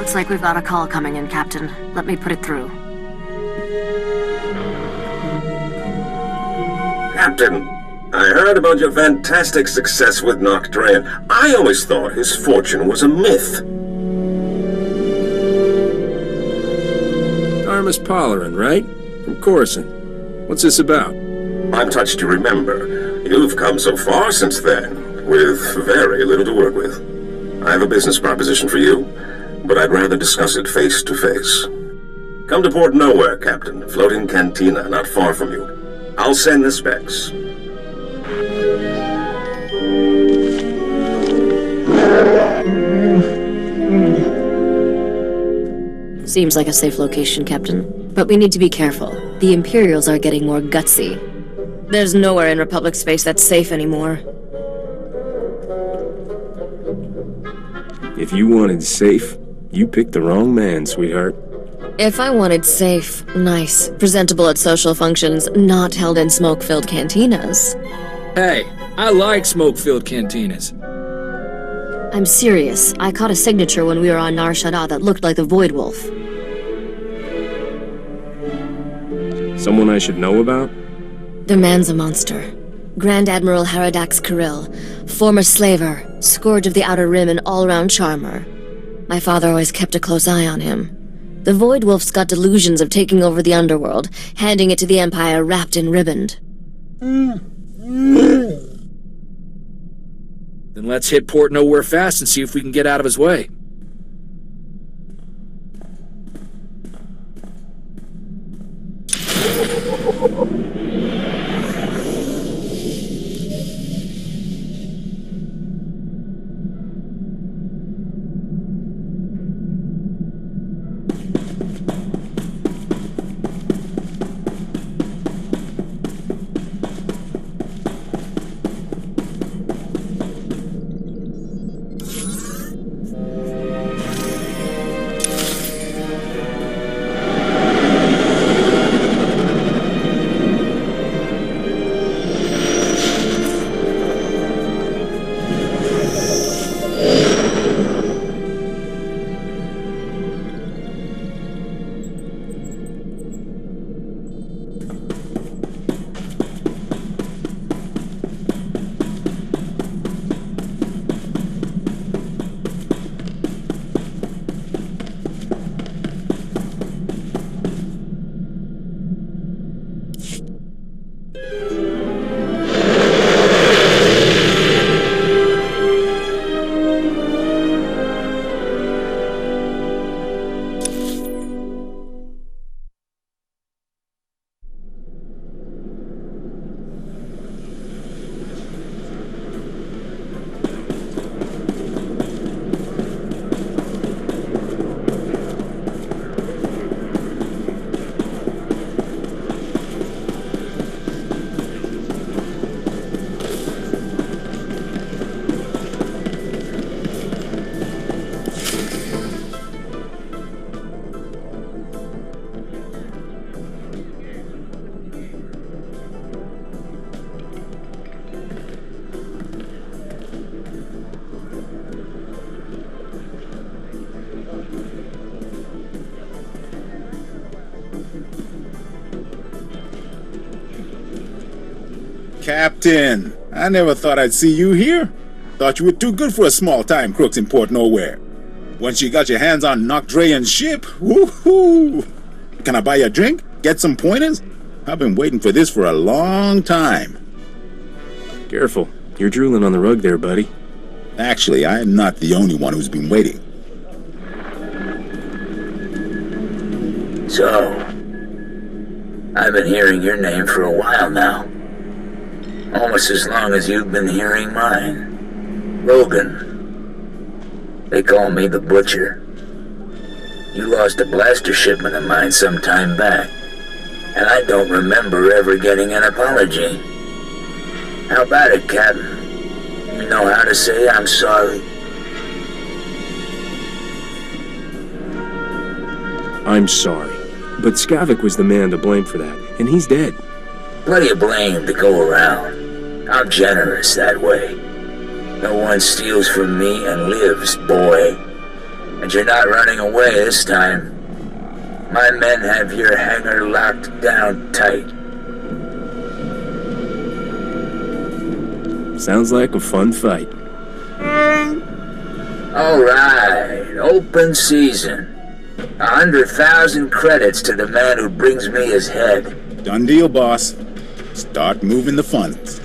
Looks like we've got a call coming in, Captain. Let me put it through. Captain, I heard about your fantastic success with Nocdrayan. I always thought his fortune was a myth. Artemis Polarin, right? From Coruscant. What's this about? I'm touched to remember. You've come so far since then, with very little to work with. I have a business proposition for you, but I'd rather discuss it face to face. Come to Port Nowhere, Captain. Floating cantina, not far from you. I'll send the specs. Seems like a safe location, Captain. But we need to be careful. The Imperials are getting more gutsy. There's nowhere in Republic space that's safe anymore. If you wanted safe, you picked the wrong man, sweetheart. If I wanted safe, nice, presentable at social functions, not held in smoke-filled cantinas. Hey, I like smoke-filled cantinas. I'm serious. I caught a signature when we were on Nar Shaddaa that looked like the Void Wolf. Someone I should know about? The man's a monster. Grand Admiral Haradax Kirill, former slaver, scourge of the Outer Rim and all-round charmer. My father always kept a close eye on him. The Void Wolf's got delusions of taking over the underworld, handing it to the Empire wrapped in riband. Then let's hit Port Nowhere fast and see if we can get out of his way. Captain, I never thought I'd see you here. Thought you were too good for a small-time crooks in Port Nowhere. Once you got your hands on Nocdrayan's ship, woohoo! Can I buy you a drink? Get some pointers? I've been waiting for this for a long time. Careful, you're drooling on the rug there, buddy. Actually, I am not the only one who's been waiting. So, I've been hearing your name for a while now. Almost as long as you've been hearing mine. Logan. They call me the Butcher. You lost a blaster shipment of mine some time back, and I don't remember ever getting an apology. How about it, Captain? You know how to say I'm sorry? I'm sorry, but Skavik was the man to blame for that, and he's dead. Plenty of blame to go around. I'm generous that way. No one steals from me and lives, boy. And But you're not running away this time. My men have your hangar locked down tight. Sounds like a fun fight. Alright, open season. 100,000 credits to the man who brings me his head. Done deal, boss. Start moving the funds.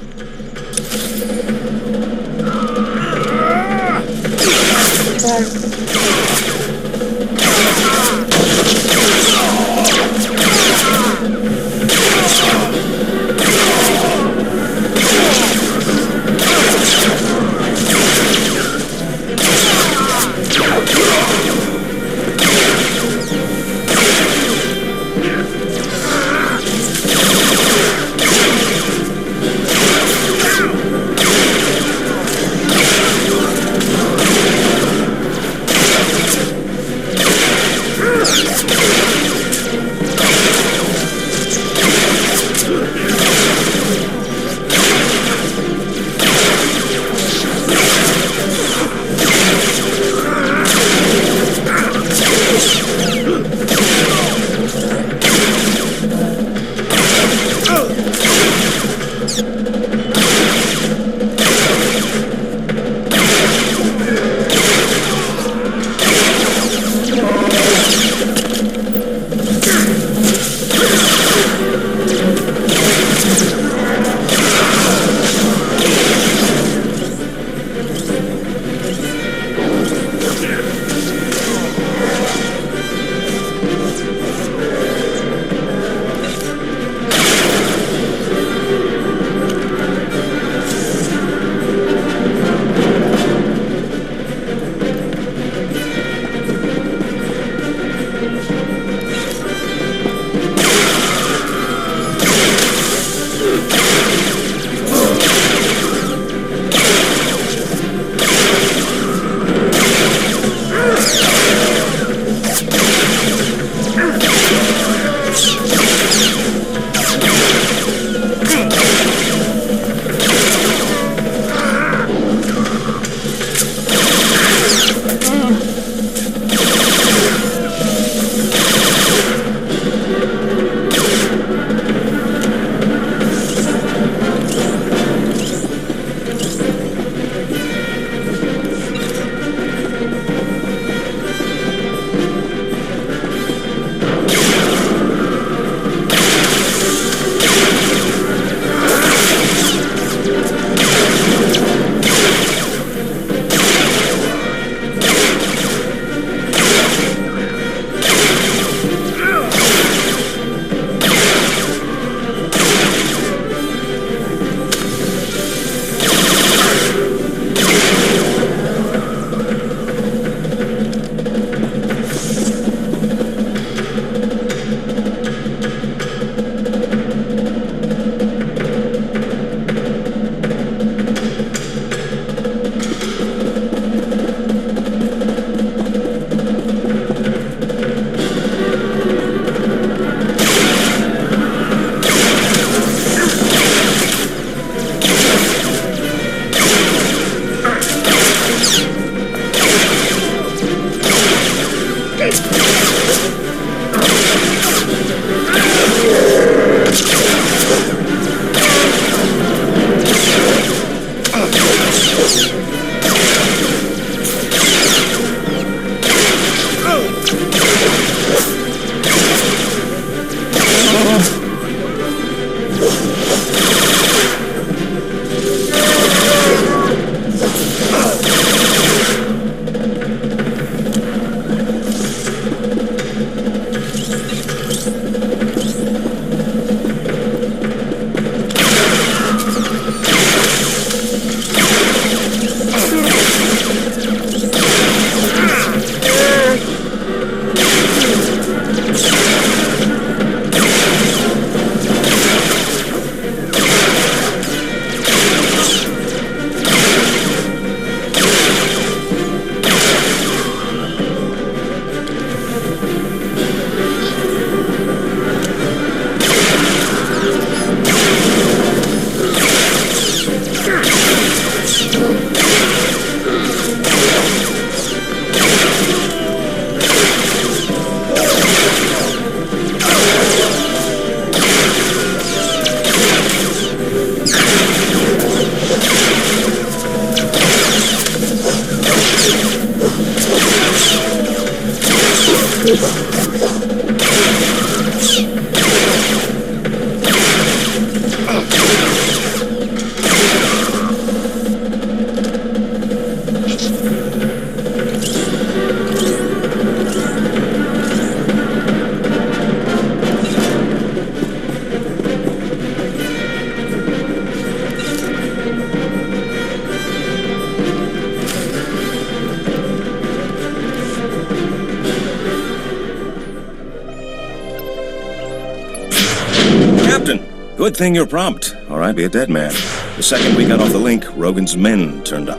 Good thing you're prompt, or I'd be a dead man. The second we got off the link, Rogan's men turned up.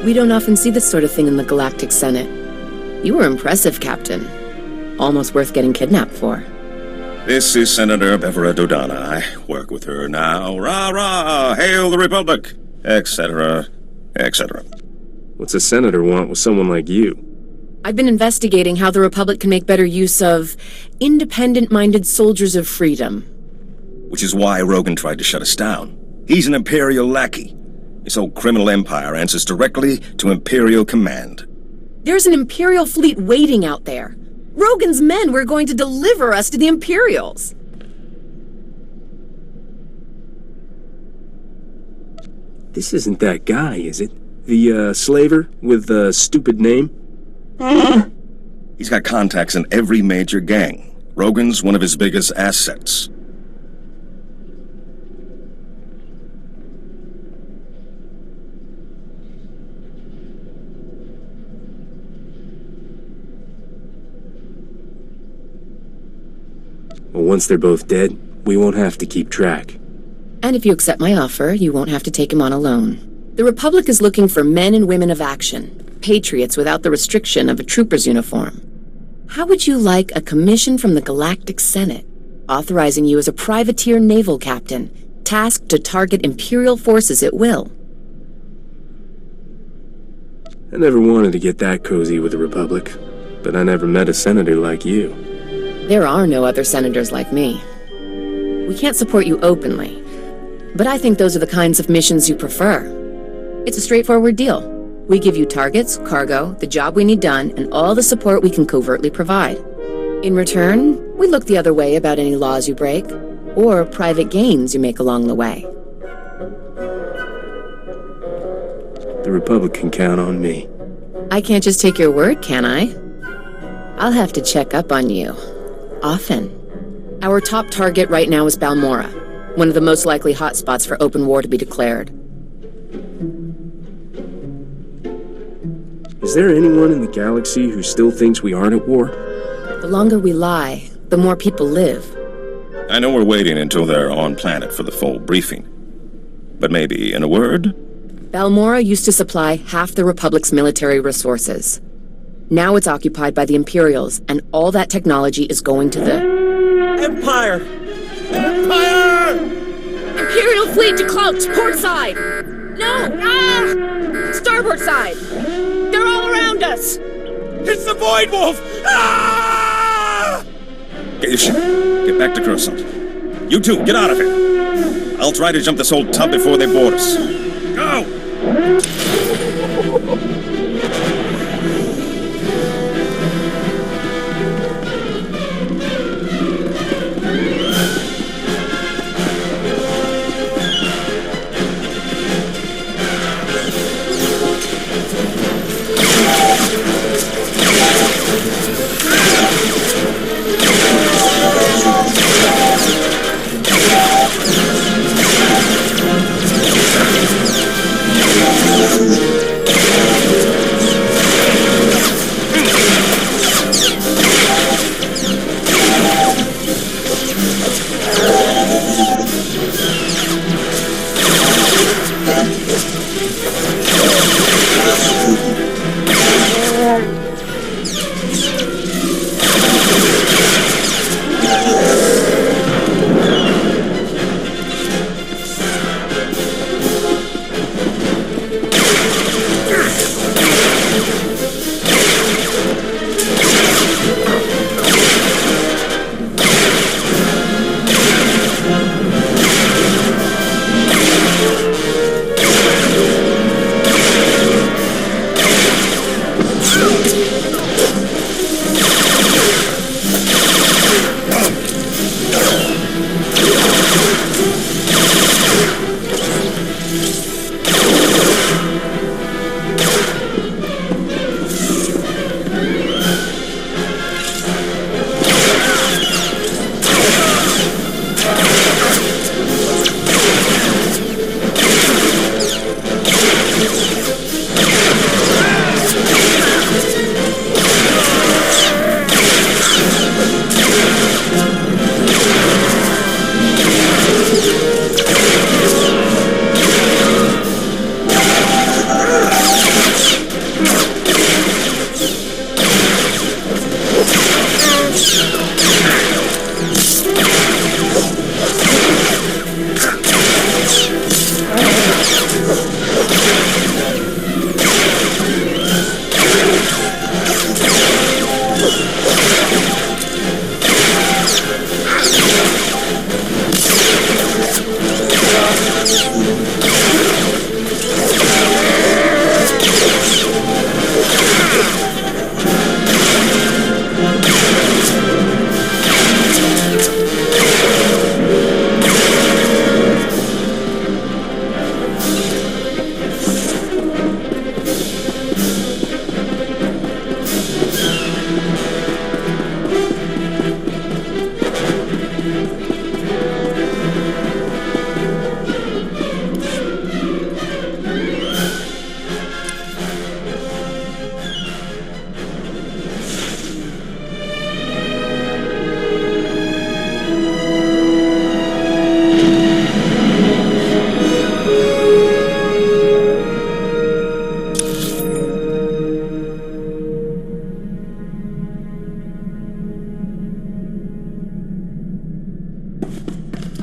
We don't often see this sort of thing in the Galactic Senate. You were impressive, Captain. Almost worth getting kidnapped for. This is Senator Bevera Dodana. I work with her now. Rah-rah! Hail the Republic! Etc. etc. What's a senator want with someone like you? I've been investigating how the Republic can make better use of independent-minded soldiers of freedom. Which is why Rogan tried to shut us down. He's an Imperial lackey. This whole criminal empire answers directly to Imperial command. There's an Imperial fleet waiting out there. Rogan's men were going to deliver us to the Imperials. This isn't that guy, is it? The, slaver with the stupid name? He's got contacts in every major gang. Rogan's one of his biggest assets. Well, once they're both dead, we won't have to keep track. And if you accept my offer, you won't have to take him on alone. The Republic is looking for men and women of action, patriots without the restriction of a trooper's uniform. How would you like a commission from the Galactic Senate, authorizing you as a privateer naval captain, tasked to target Imperial forces at will? I never wanted to get that cozy with the Republic, but I never met a senator like you. There are no other senators like me. We can't support you openly, but I think those are the kinds of missions you prefer. It's a straightforward deal. We give you targets, cargo, the job we need done, and all the support we can covertly provide. In return, we look the other way about any laws you break, or private gains you make along the way. The Republic can count on me. I can't just take your word, can I? I'll have to check up on you. Often. Our top target right now is Balmora, one of the most likely hotspots for open war to be declared. Is there anyone in the galaxy who still thinks we aren't at war? The longer we lie, the more people live. I know we're waiting until they're on planet for the full briefing. But maybe, in a word? Balmora used to supply half the Republic's military resources. Now it's occupied by the Imperials, and all that technology is going to the... Empire! Empire! Imperial fleet to crouch, port side! No! Ah! Starboard side! They're all around us! It's the Void Wolf! Ah! Get your ship. Get back to Coruscant. You two, get out of here. I'll try to jump this old tub before they board us. Go!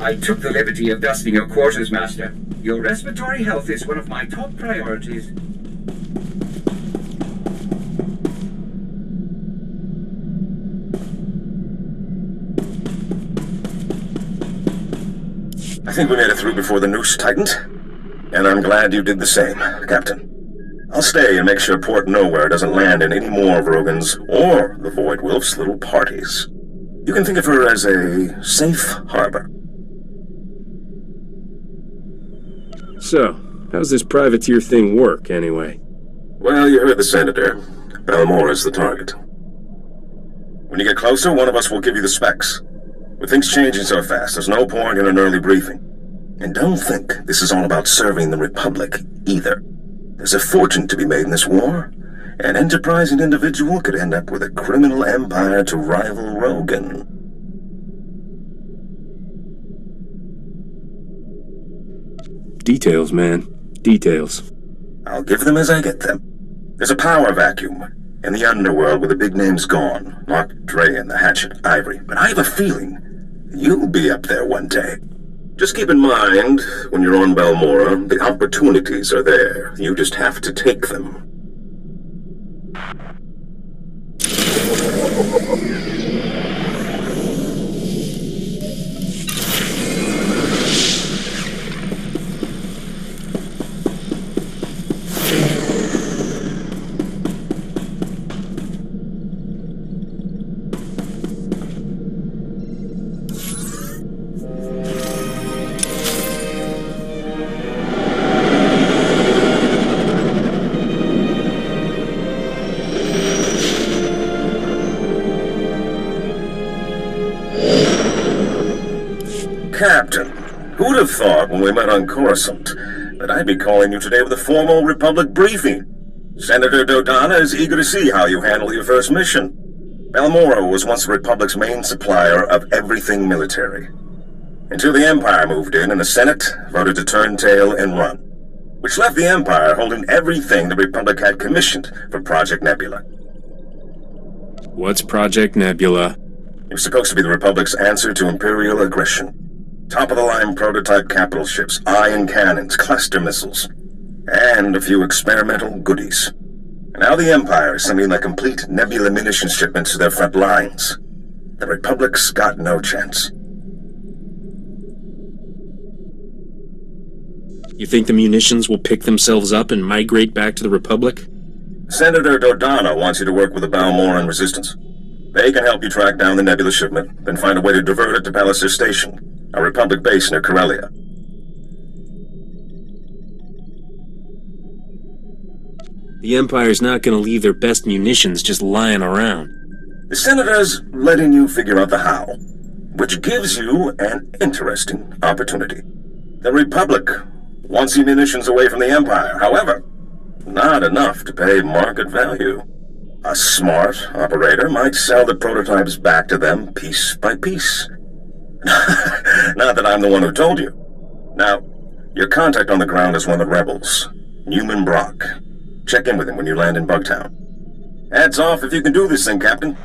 I took the liberty of dusting your quarters, Master. Your respiratory health is one of my top priorities. I think we made it through before the noose tightened, and I'm glad you did the same, Captain. I'll stay and make sure Port Nowhere doesn't land in any more of Rogan's or the Void Wolf's little parties. You can think of her as a safe harbor. So, how's this privateer thing work, anyway? Well, you heard the Senator. Balmora's the target. When you get closer, one of us will give you the specs. With things changing so fast, there's no point in an early briefing. And don't think this is all about serving the Republic, either. There's a fortune to be made in this war. An enterprising individual could end up with a criminal empire to rival Rogan. Details, man. Details. I'll give them as I get them. There's a power vacuum in the underworld where the big name's gone. Mark Dre and the Hatchet Ivory. But I have a feeling you'll be up there one day. Just keep in mind, when you're on Balmora, the opportunities are there. You just have to take them. Captain, who'd have thought when we met on Coruscant that I'd be calling you today with a formal Republic briefing? Senator Dodonna is eager to see how you handle your first mission. Balmora was once the Republic's main supplier of everything military. Until the Empire moved in and the Senate voted to turn tail and run. Which left the Empire holding everything the Republic had commissioned for Project Nebula. What's Project Nebula? It was supposed to be the Republic's answer to Imperial aggression. Top-of-the-line prototype capital ships, ion cannons, cluster missiles, and a few experimental goodies. And now the Empire is sending their complete Nebula munitions shipments to their front lines. The Republic's got no chance. You think the munitions will pick themselves up and migrate back to the Republic? Senator Dodonna wants you to work with the Balmoran Resistance. They can help you track down the Nebula shipment, then find a way to divert it to Palliser Station, a Republic base near Corellia. The Empire's not gonna leave their best munitions just lying around. The Senator's letting you figure out the how, which gives you an interesting opportunity. The Republic wants the munitions away from the Empire, however, not enough to pay market value. A smart operator might sell the prototypes back to them piece by piece. Not that I'm the one who told you. Now, your contact on the ground is one of the rebels, Newman Brock. Check in with him when you land in Bugtown. Hats off if you can do this thing, Captain.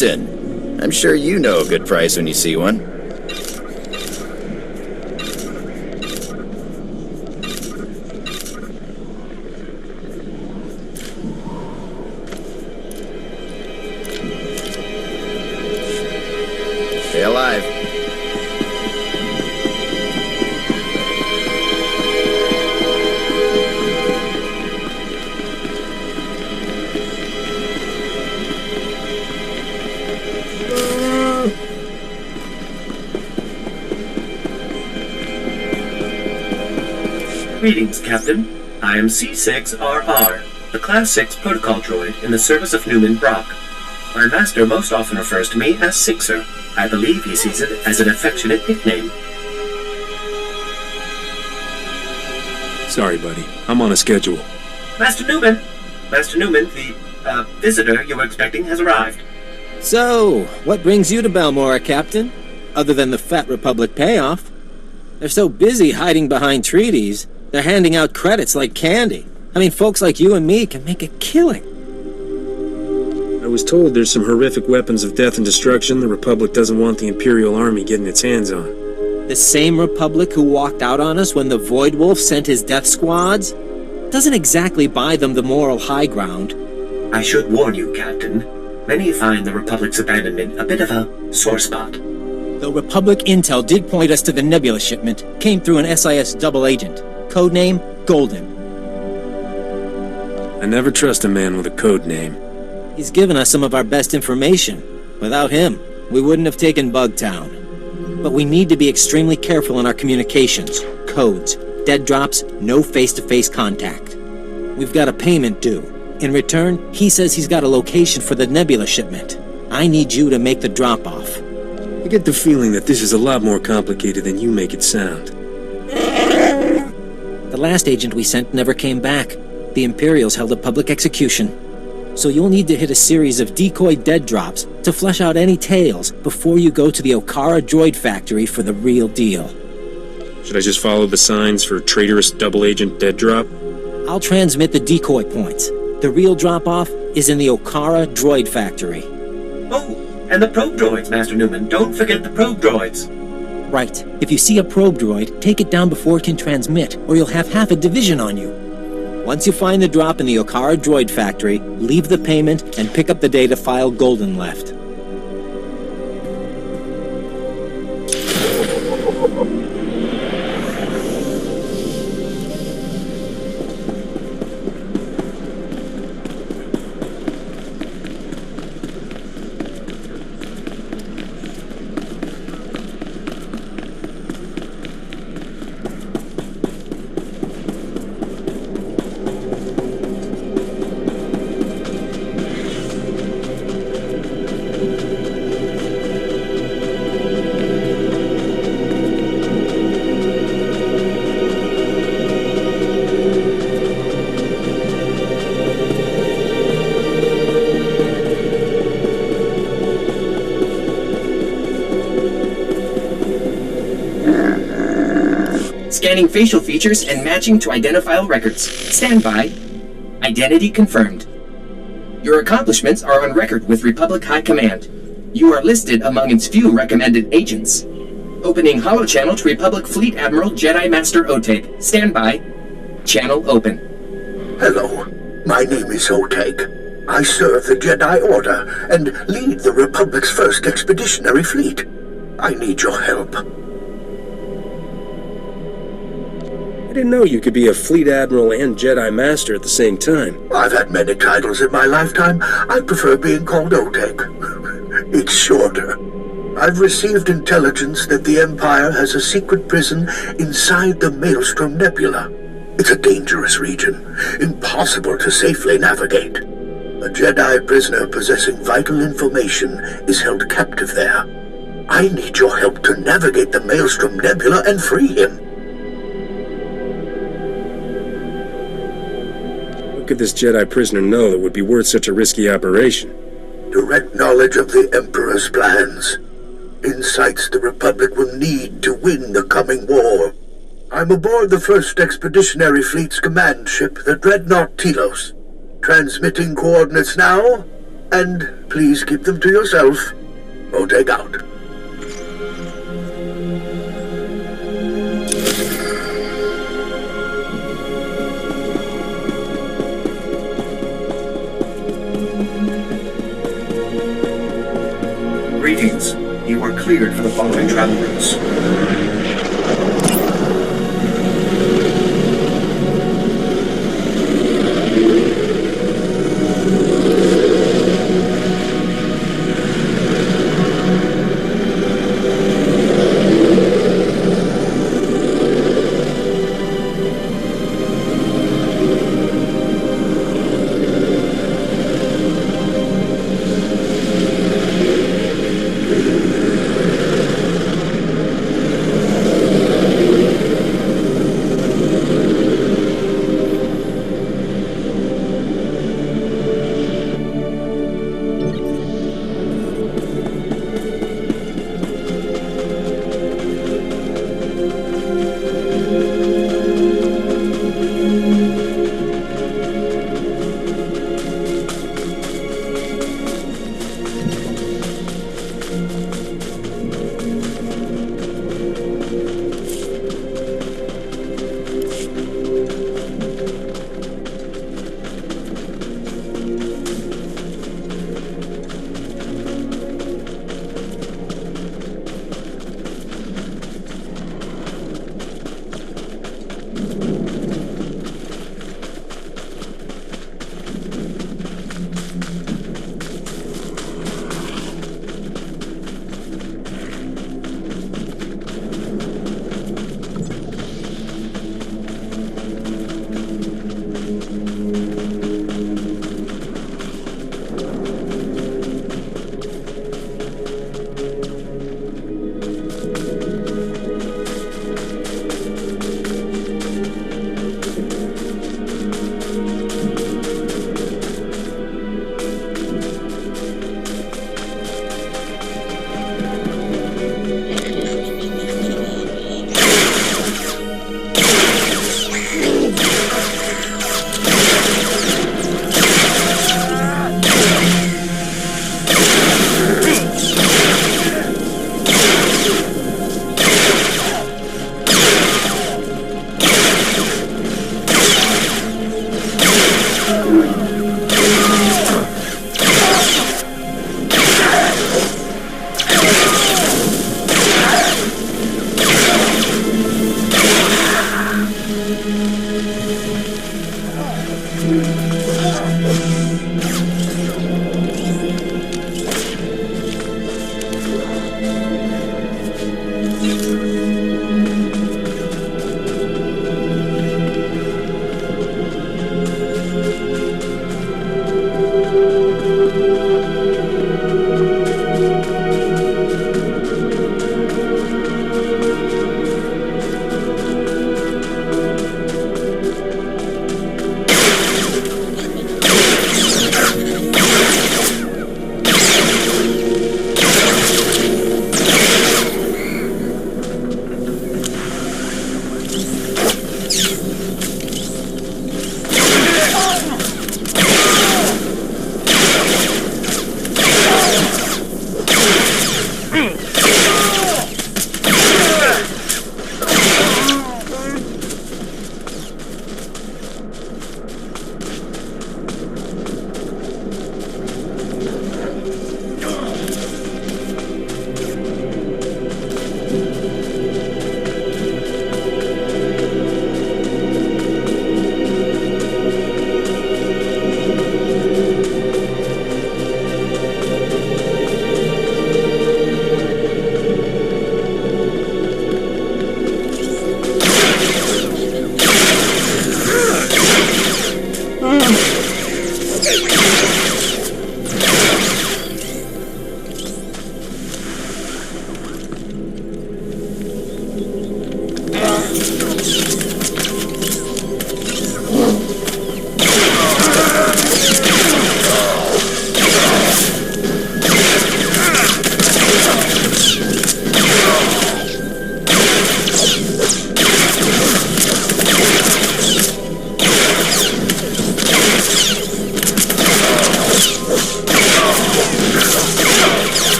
Captain. I'm sure you know a good price when you see one. Stay alive. Greetings, Captain. I am C6RR, the Class 6 protocol droid in the service of Newman Brock. My master most often refers to me as Sixer. I believe he sees it as an affectionate nickname. Sorry, buddy. I'm on a schedule. Master Newman, the, visitor you were expecting has arrived. So, what brings you to Balmora, Captain? Other than the Fat Republic payoff? They're so busy hiding behind treaties, they're handing out credits like candy. I mean, folks like you and me can make a killing. I was told there's some horrific weapons of death and destruction the Republic doesn't want the Imperial Army getting its hands on. The same Republic who walked out on us when the Void Wolf sent his death squads? Doesn't exactly buy them the moral high ground. I should warn you, Captain. Many find the Republic's abandonment a bit of a sore spot. Though Republic intel did point us to the Nebula shipment, came through an SIS double agent. Codename Golden. I never trust a man with a code name. He's given us some of our best information. Without him, we wouldn't have taken Bugtown. But we need to be extremely careful in our communications. Codes, dead drops, no face-to-face contact. We've got a payment due. In return, he says he's got a location for the Nebula shipment. I need you to make the drop-off. I get the feeling that this is a lot more complicated than you make it sound. The last agent we sent never came back. The Imperials held a public execution. So you'll need to hit a series of decoy dead drops to flesh out any tales before you go to the Okara droid factory for the real deal. Should I just follow the signs for traitorous double agent dead drop? I'll transmit the decoy points. The real drop-off is in the Okara droid factory. Oh, and the probe droids, Master Newman. Don't forget the probe droids. Right. If you see a probe droid, take it down before it can transmit, or you'll have half a division on you. Once you find the drop in the Okara droid factory, leave the payment and pick up the data file Golden left. Scanning facial features and matching to identifiable records. Stand by. Identity confirmed. Your accomplishments are on record with Republic High Command. You are listed among its few recommended agents. Opening holochannel to Republic Fleet Admiral Jedi Master Oteg. Stand by. Channel open. Hello. My name is Oteg. I serve the Jedi Order and lead the Republic's first expeditionary fleet. I need your help. I didn't know you could be a Fleet Admiral and Jedi Master at the same time. I've had many titles in my lifetime. I prefer being called Oteg. It's shorter. I've received intelligence that the Empire has a secret prison inside the Maelstrom Nebula. It's a dangerous region, impossible to safely navigate. A Jedi prisoner possessing vital information is held captive there. I need your help to navigate the Maelstrom Nebula and free him. What could this Jedi prisoner know that would be worth such a risky operation? Direct knowledge of the Emperor's plans. Insights the Republic will need to win the coming war. I'm aboard the first Expeditionary Fleet's command ship, the Dreadnought Telos. Transmitting coordinates now. And please keep them to yourself. Oteg out. Greetings. You are cleared for the following travel routes.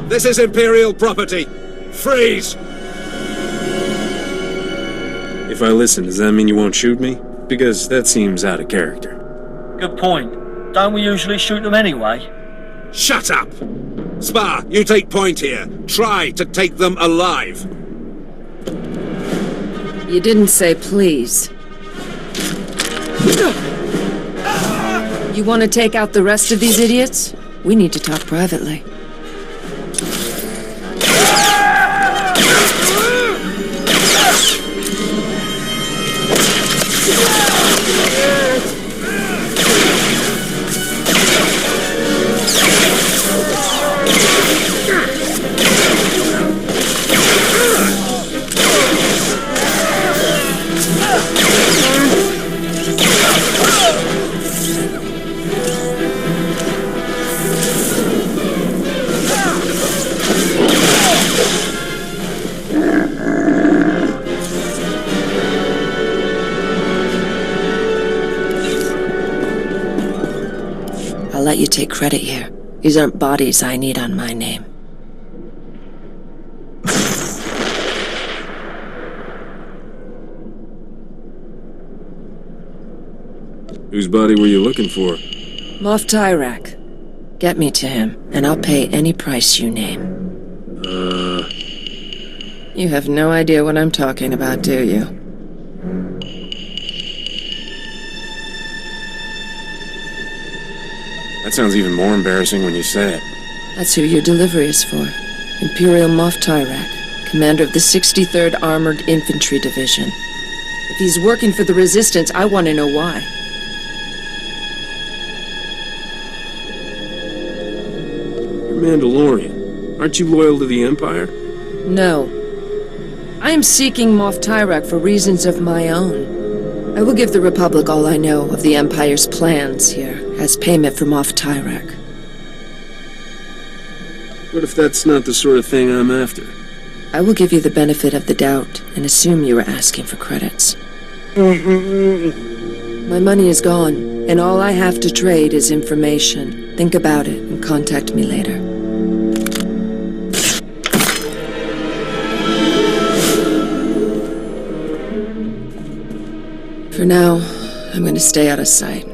This is Imperial property. Freeze! If I listen, does that mean you won't shoot me? Because that seems out of character. Good point. Don't we usually shoot them anyway? Shut up! Spar, you take point here. Try to take them alive. You didn't say please. You want to take out the rest of these idiots? We need to talk privately. I'll let you take credit here. These aren't bodies I need on my name. Whose body were you looking for? Moff Tyrak. Get me to him, and I'll pay any price you name. You have no idea what I'm talking about, do you? That sounds even more embarrassing when you say it. That's who your delivery is for. Imperial Moff Tyrak, commander of the 63rd Armored Infantry Division. If he's working for the Resistance, I want to know why. You're Mandalorian. Aren't you loyal to the Empire? No. I am seeking Moff Tyrak for reasons of my own. I will give the Republic all I know of the Empire's plans here, as payment for Moff Tyrak. What if that's not the sort of thing I'm after? I will give you the benefit of the doubt, and assume you were asking for credits. My money is gone, and all I have to trade is information. Think about it, and contact me later. For now, I'm going to stay out of sight.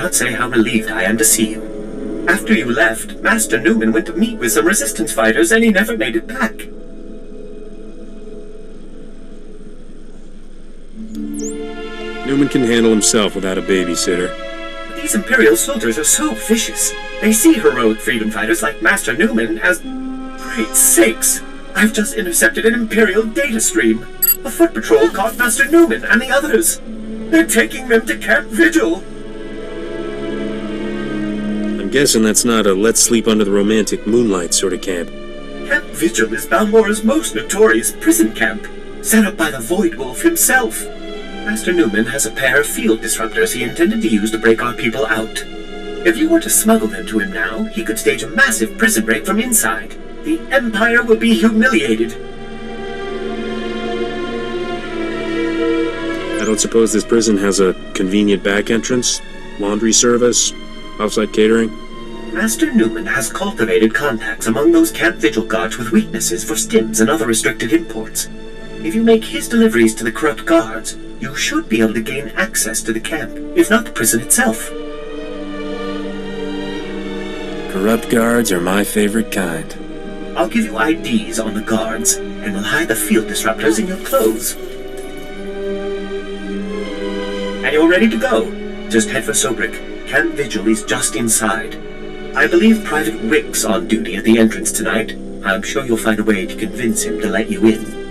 Say how relieved I am to see you. After you left, Master Newman went to meet with some Resistance fighters and he never made it back. Newman can handle himself without a babysitter. But these Imperial soldiers are so vicious. They see heroic freedom fighters like Master Newman as... Great sakes! I've just intercepted an Imperial data stream. The foot patrol caught Master Newman and the others. They're taking them to Camp Vigil. I'm guessing that's not a let's sleep under the romantic moonlight sort of camp. Camp Vigil is Balmora's most notorious prison camp, set up by the Void Wolf himself. Master Newman has a pair of field disruptors he intended to use to break our people out. If you were to smuggle them to him now, he could stage a massive prison break from inside. The Empire will be humiliated. I don't suppose this prison has a convenient back entrance? Laundry service? Offsite catering? Master Newman has cultivated contacts among those Camp Vigil guards with weaknesses for stims and other restricted imports. If you make his deliveries to the corrupt guards, you should be able to gain access to the camp, if not the prison itself. Corrupt guards are my favorite kind. I'll give you IDs on the guards, and we'll hide the field disruptors in your clothes. And you're ready to go. Just head for Sobrik. Camp Vigil is just inside. I believe Private Rick's on duty at the entrance tonight. I'm sure you'll find a way to convince him to let you in.